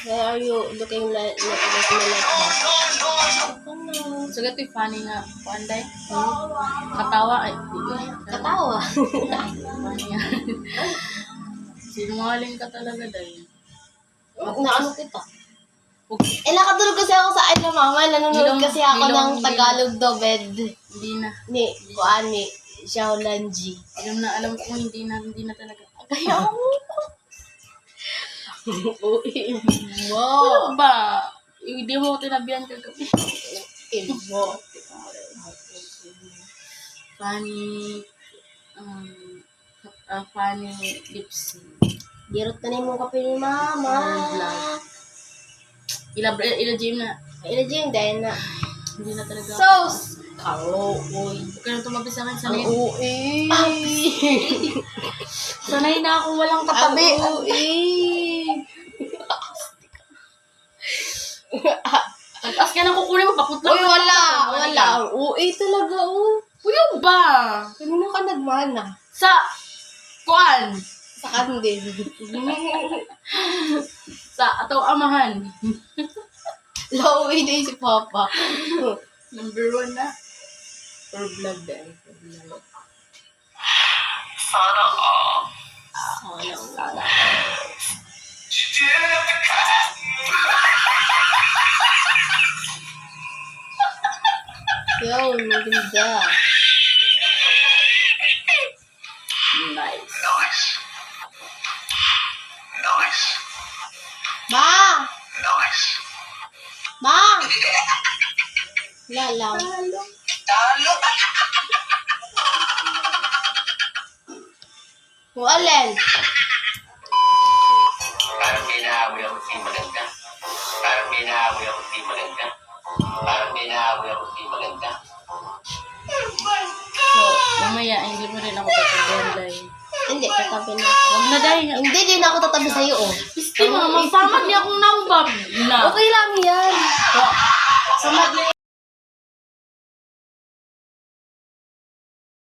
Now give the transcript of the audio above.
Why are you looking like that? So, gato funny nga. Kuanday? Katawa. Ay, Katawa. funny nga. Sinungaling ka talaga dahil. Naano kita? Nakatulog kasi ako sa mama. Nanonood kasi ako ng Tagalog Doved. Hindi na. Ni Xiao Lanji. Alam ko hindi na talaga. Kaya ako. Ano ba? Hindi mo ko tinabihan kagabi. Funny lips. Dirot na mo kape ni mama. Ila-gym na. Ila-gym dahil na. Hindi na talaga. Sauce! Karo, uy. Huwag ka na tumabi sa akin. Sanay na ako walang katabi. Pag-as ka na kukunin mo, paputlak. Uy, wala. Ang uwi talaga, Uy, ba? Kanina ka nagmana. Sa kuan. Sa kandil. Sa ataw amahan. Lauwi na si Papa. Number 1 na. For vlog dahil. Sana all. Yo, maganda. Nice. Ma! Ma! Lalaw. Talo. Kung alin? Parang may naamoy ako si maganda. So, mamaya, hindi mo rin ako tatabihan dahil. Hindi, tatabi na. Huwag na dahil. Hindi din ako tatabi sa'yo, Pisti mo, magpamat niya akong nambab na. Okay lang yan. Samad na